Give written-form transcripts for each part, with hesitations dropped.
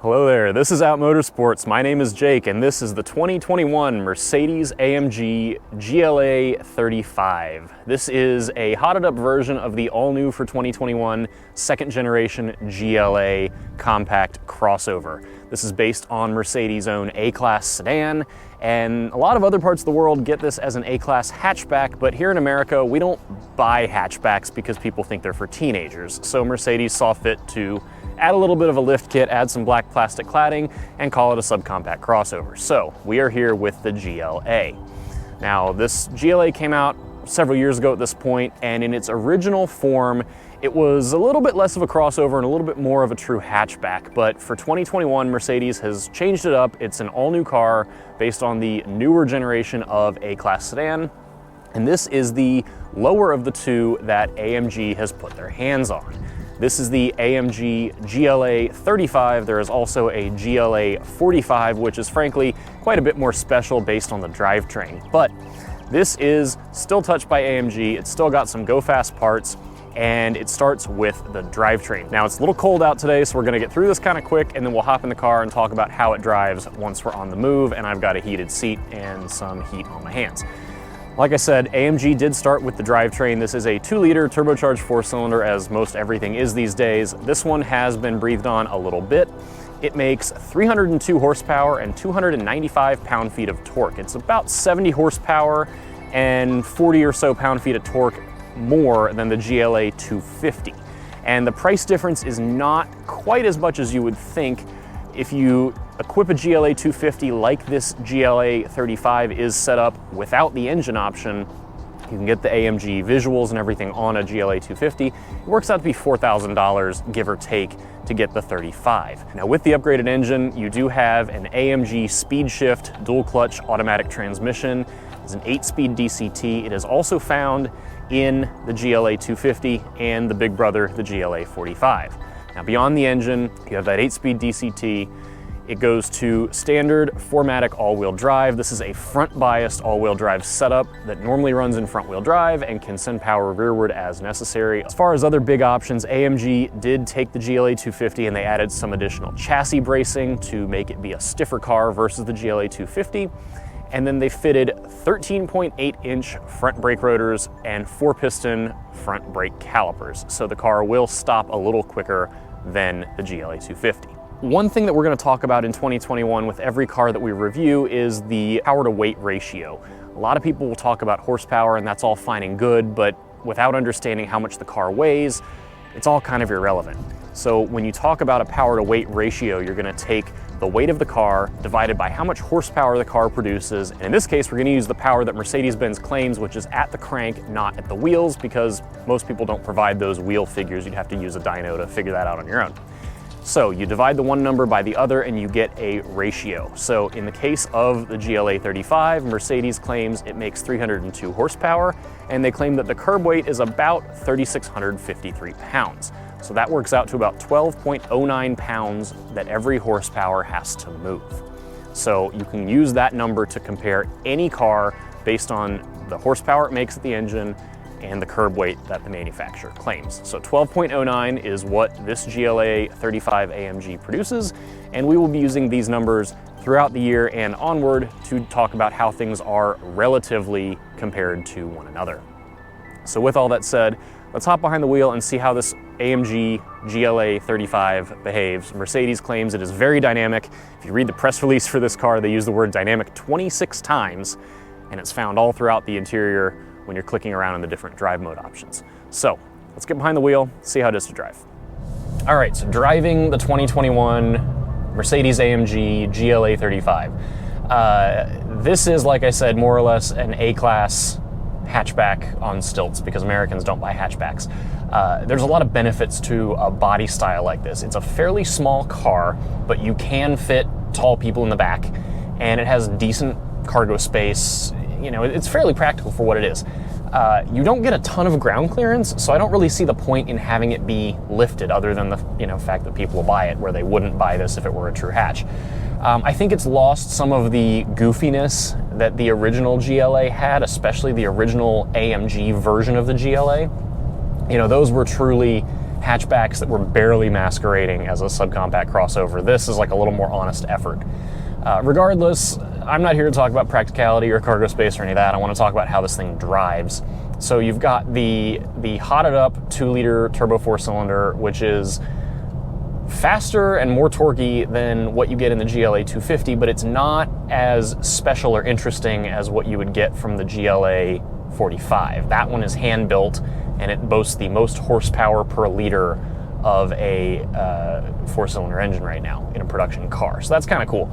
Hello there, this is Out Motorsports. My name is Jake, and this is the 2021 Mercedes-AMG GLA 35. This is a hotted up version of the all-new for 2021 second generation GLA compact crossover. This is based on Mercedes' own A-Class sedan, and a lot of other parts of the world get this as an A-Class hatchback, but here in America, we don't buy hatchbacks because people think they're for teenagers. So Mercedes saw fit to add a little bit of a lift kit, add some black plastic cladding, and call it a subcompact crossover. So we are here with the GLA. Now, this GLA came out several years ago at this point, and in its original form, it was a little bit less of a crossover and a little bit more of a true hatchback. But for 2021, Mercedes has changed it up. It's an all-new car based on the newer generation of A-Class sedan, and this is the lower of the two that AMG has put their hands on. This is the AMG GLA 35. There is also a GLA 45, which is frankly quite a bit more special based on the drivetrain. But this is still touched by AMG. It's still got some go-fast parts, and it starts with the drivetrain. Now, it's a little cold out today, so we're gonna get through this kind of quick, and then we'll hop in the car and talk about how it drives once we're on the move, and I've got a heated seat and some heat on my hands. Like I said, AMG did start with the drivetrain. This is a 2-liter turbocharged 4-cylinder, as most everything is these days. This one has been breathed on a little bit. It makes 302 horsepower and 295 pound-feet of torque. It's about 70 horsepower and 40 or so pound-feet of torque more than the GLA 250. And the price difference is not quite as much as you would think. If you equip a GLA 250 like this GLA 35 is set up without the engine option, you can get the AMG visuals and everything on a GLA 250. It works out to be $4,000, give or take, to get the 35. Now, with the upgraded engine, you do have an AMG speed shift dual clutch automatic transmission. It's an 8-speed DCT. It is also found in the GLA 250 and the big brother, the GLA 45. Now, beyond the engine, you have that 8-speed DCT. It goes to standard 4MATIC all-wheel drive. This is a front-biased all-wheel drive setup that normally runs in front-wheel drive and can send power rearward as necessary. As far as other big options, AMG did take the GLA 250 and they added some additional chassis bracing to make it be a stiffer car versus the GLA 250. And then they fitted 13.8-inch front brake rotors and 4-piston front brake calipers. So the car will stop a little quicker than the GLA 250. One thing that we're going to talk about in 2021 with every car that we review is the power to weight ratio. A lot of people will talk about horsepower, and that's all fine and good, but without understanding how much the car weighs, it's all kind of irrelevant. So when you talk about a power to weight ratio, you're going to take the weight of the car divided by how much horsepower the car produces. And in this case, we're going to use the power that Mercedes-Benz claims, which is at the crank, not at the wheels, because most people don't provide those wheel figures. You'd have to use a dyno to figure that out on your own. So you divide the one number by the other and you get a ratio. So in the case of the GLA 35, Mercedes claims it makes 302 horsepower, and they claim that the curb weight is about 3,653 pounds. So that works out to about 12.09 pounds that every horsepower has to move. So you can use that number to compare any car based on the horsepower it makes at the engine and the curb weight that the manufacturer claims. So 12.09 is what this GLA 35 AMG produces, and we will be using these numbers throughout the year and onward to talk about how things are relatively compared to one another. So with all that said, let's hop behind the wheel and see how this AMG GLA 35 behaves. Mercedes claims it is very dynamic. If you read the press release for this car, they use the word dynamic 26 times, and it's found all throughout the interior when you're clicking around in the different drive mode options. So let's get behind the wheel, see how it is to drive. All right, so driving the 2021 Mercedes-AMG GLA 35. This is, like I said, more or less an A-Class hatchback on stilts, because Americans don't buy hatchbacks. There's a lot of benefits to a body style like this. It's a fairly small car, but you can fit tall people in the back, and it has decent cargo space. You know, it's fairly practical for what it is. You don't get a ton of ground clearance, so I don't really see the point in having it be lifted, other than the fact that people will buy it, where they wouldn't buy this if it were a true hatch. I think it's lost some of the goofiness that the original GLA had, especially the original AMG version of the GLA. You know, those were truly hatchbacks that were barely masquerading as a subcompact crossover. This is like a little more honest effort. Regardless, I'm not here to talk about practicality or cargo space or any of that. I want to talk about how this thing drives. So you've got the hotted up 2-liter turbo 4-cylinder, which is faster and more torquey than what you get in the GLA 250, but it's not as special or interesting as what you would get from the GLA 45. That one is hand-built, and it boasts the most horsepower per liter of a 4-cylinder engine right now in a production car. So that's kind of cool.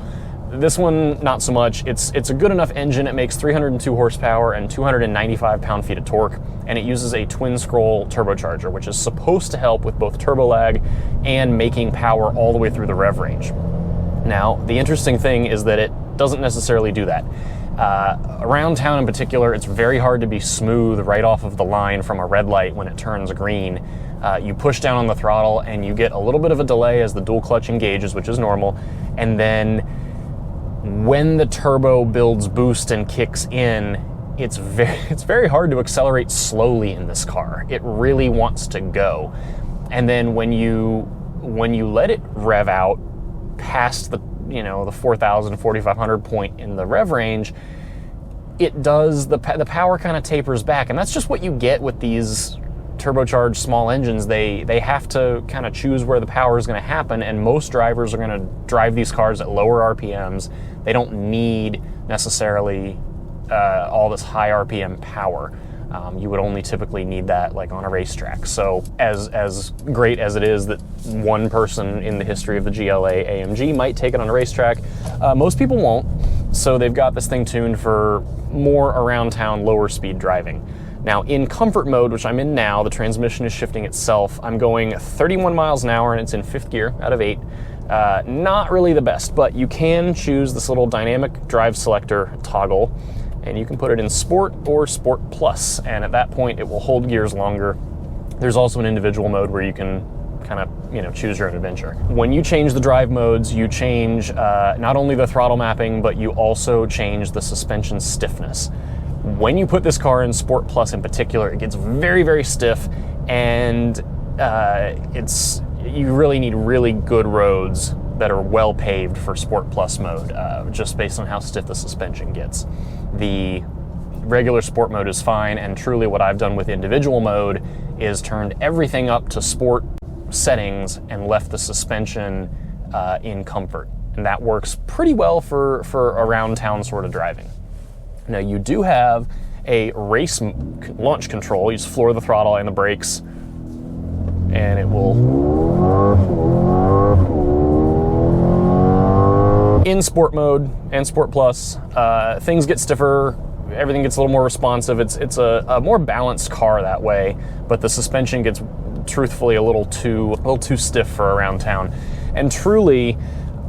This one, not so much. It's a good enough engine. It makes 302 horsepower and 295 pound-feet of torque, and it uses a twin-scroll turbocharger, which is supposed to help with both turbo lag and making power all the way through the rev range. Now, the interesting thing is that it doesn't necessarily do that. Around town in particular, it's very hard to be smooth right off of the line from a red light when it turns green. You push down on the throttle and you get a little bit of a delay as the dual clutch engages, which is normal, and then when the turbo builds boost and kicks in, it's very hard to accelerate slowly in this car. It really wants to go. And then when you let it rev out past the 4,000, 4,500 point in the rev range, it does, the power kind of tapers back. And that's just what you get with these turbocharged small engines. They have to kind of choose where the power is going to happen, and most drivers are going to drive these cars at lower RPMs. They don't need necessarily all this high RPM power. You would only typically need that like on a racetrack. So as great as it is that one person in the history of the GLA AMG might take it on a racetrack, most people won't. So they've got this thing tuned for more around town, lower speed driving. Now in comfort mode, which I'm in now, the transmission is shifting itself. I'm going 31 miles an hour and it's in 5th gear out of 8. Not really the best, but you can choose this little dynamic drive selector toggle, and you can put it in Sport or Sport Plus, and at that point it will hold gears longer. There's also an individual mode where you can kind of choose your own adventure. When you change the drive modes, you change not only the throttle mapping, but you also change the suspension stiffness. When you put this car in Sport Plus in particular, it gets very, very stiff, and you really need really good roads that are well paved for Sport Plus mode, just based on how stiff the suspension gets. The regular Sport mode is fine, and truly what I've done with individual mode is turned everything up to Sport settings and left the suspension in comfort. And that works pretty well for around town sort of driving. Now you do have a race launch control. You just floor the throttle and the brakes, and it will, in Sport mode and Sport Plus, things get stiffer, everything gets a little more responsive. It's a more balanced car that way, but the suspension gets truthfully a little too stiff for around town. And truly,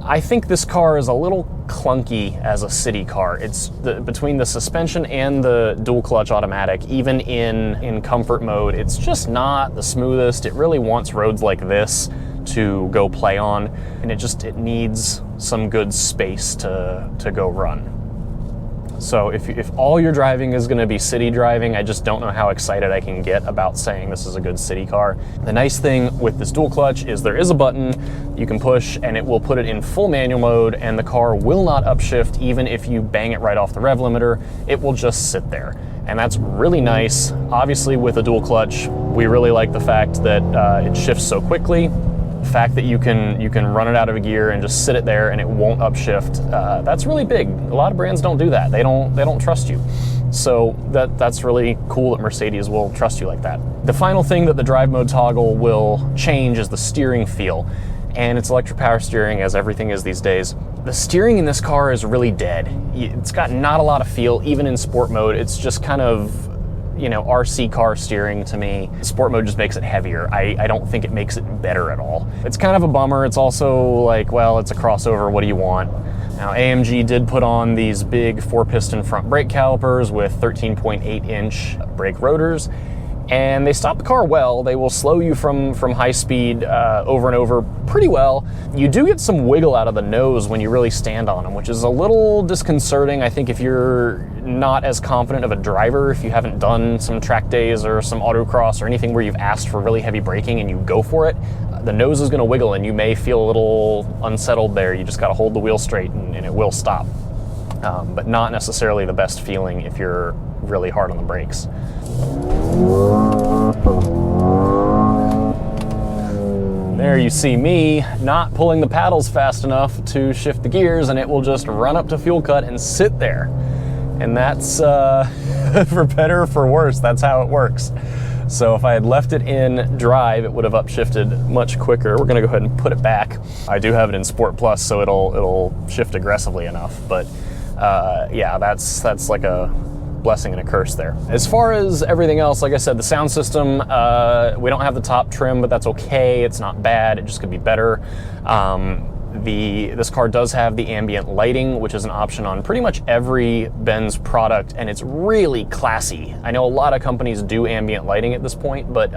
I think this car is a little clunky as a city car. It's between the suspension and the dual clutch automatic, even in comfort mode, it's just not the smoothest. It really wants roads like this to go play on, and it needs some good space to go run. So if all your driving is going to be city driving, I just don't know how excited I can get about saying this is a good city car. The nice thing with this dual clutch is there is a button you can push and it will put it in full manual mode, and the car will not upshift even if you bang it right off the rev limiter. It will just sit there, and that's really nice. Obviously with a dual clutch, we really like the fact that it shifts so quickly. The fact that you can run it out of a gear and just sit it there and it won't upshift, that's really big. A lot of brands don't do that. They don't trust you. So that's really cool that Mercedes will trust you like that. The final thing that the drive mode toggle will change is the steering feel, and it's electric power steering, as everything is these days. The steering in this car is really dead. It's got not a lot of feel, even in sport mode. It's just kind of, RC car steering to me. Sport mode just makes it heavier. I don't think it makes it better at all. It's kind of a bummer. It's also like, well, it's a crossover, what do you want? Now, AMG did put on these big 4-piston front brake calipers with 13.8-inch brake rotors, And they stop the car well. They will slow you from high speed over and over pretty well. You do get some wiggle out of the nose when you really stand on them, which is a little disconcerting, I think, if you're not as confident of a driver, if you haven't done some track days or some autocross or anything where you've asked for really heavy braking and you go for it. The nose is going to wiggle and you may feel a little unsettled there. You just got to hold the wheel straight and it will stop. But not necessarily the best feeling if you're really hard on the brakes. There you see me not pulling the paddles fast enough to shift the gears, and it will just run up to fuel cut and sit there. And that's, for better or for worse, that's how it works. So if I had left it in drive, it would have upshifted much quicker. We're gonna go ahead and put it back. I do have it in Sport Plus, so it'll shift aggressively enough, but yeah, that's like a blessing and a curse there. As far as everything else, like I said, the sound system, we don't have the top trim, but that's okay. It's not bad, it just could be better. This car does have the ambient lighting, which is an option on pretty much every Benz product, and it's really classy. I know a lot of companies do ambient lighting at this point, but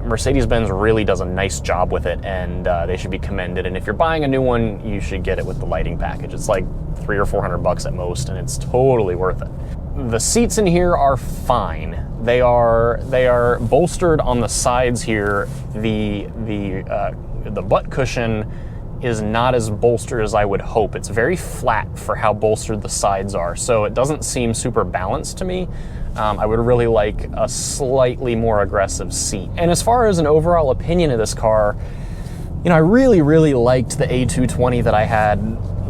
Mercedes-Benz really does a nice job with it, and they should be commended. And if you're buying a new one, you should get it with the lighting package. It's like $300 or $400 at most, and it's totally worth it. The seats in here are fine. They are bolstered on the sides here. The butt cushion is not as bolstered as I would hope. It's very flat for how bolstered the sides are, so it doesn't seem super balanced to me. I would really like a slightly more aggressive seat. And as far as an overall opinion of this car, you know, I really liked the A220 that I had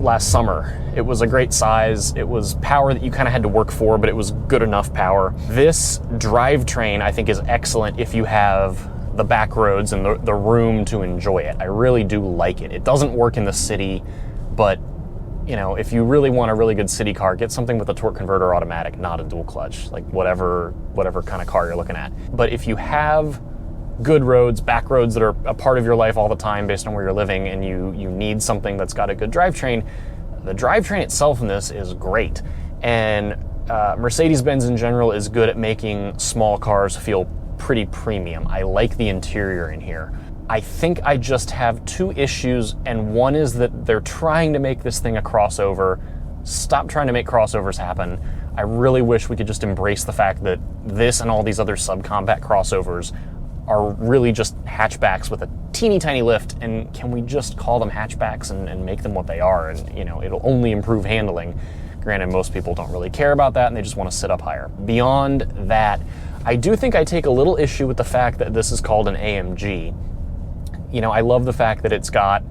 last summer. It was a great size. It was power that you kind of had to work for, but it was good enough power. This drivetrain, I think, is excellent if you have the back roads and the room to enjoy it. I really do like it. It doesn't work in the city, but you know, if you really want a really good city car, get something with a torque converter automatic, not a dual clutch, like whatever kind of car you're looking at. But if you have good roads, back roads that are a part of your life all the time based on where you're living, and you need something that's got a good drivetrain, the drivetrain itself in this is great. And Mercedes-Benz in general is good at making small cars feel pretty premium. I like the interior in here. I think I just have two issues, and one is that they're trying to make this thing a crossover. Stop trying to make crossovers happen. I really wish we could just embrace the fact that this and all these other subcompact crossovers are really just hatchbacks with a teeny tiny lift, and can we just call them hatchbacks and make them what they are? And you know, it'll only improve handling. Granted, most people don't really care about that and they just want to sit up higher. Beyond that, I do think I take a little issue with the fact that this is called an AMG. You know, I love the fact that it's got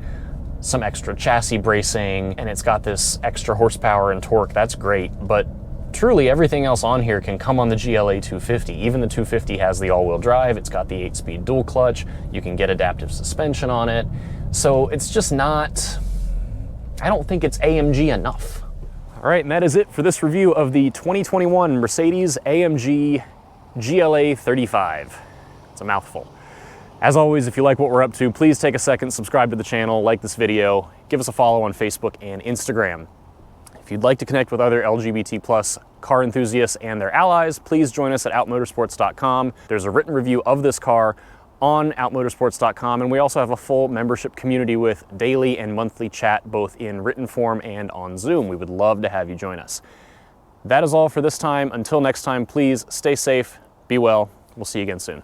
some extra chassis bracing and it's got this extra horsepower and torque. That's great, but truly everything else on here can come on the GLA 250. Even the 250 has the all-wheel drive. It's got the 8-speed dual clutch. You can get adaptive suspension on it. So it's just not, I don't think it's AMG enough. All right, and that is it for this review of the 2021 Mercedes-AMG GLA 35. It's a mouthful. As always, if you like what we're up to, please take a second, subscribe to the channel, like this video, give us a follow on Facebook and Instagram. If you'd like to connect with other LGBT+ car enthusiasts and their allies, please join us at outmotorsports.com. There's a written review of this car on outmotorsports.com, and we also have a full membership community with daily and monthly chat, both in written form and on Zoom. We would love to have you join us. That is all for this time. Until next time, please stay safe, be well. We'll see you again soon.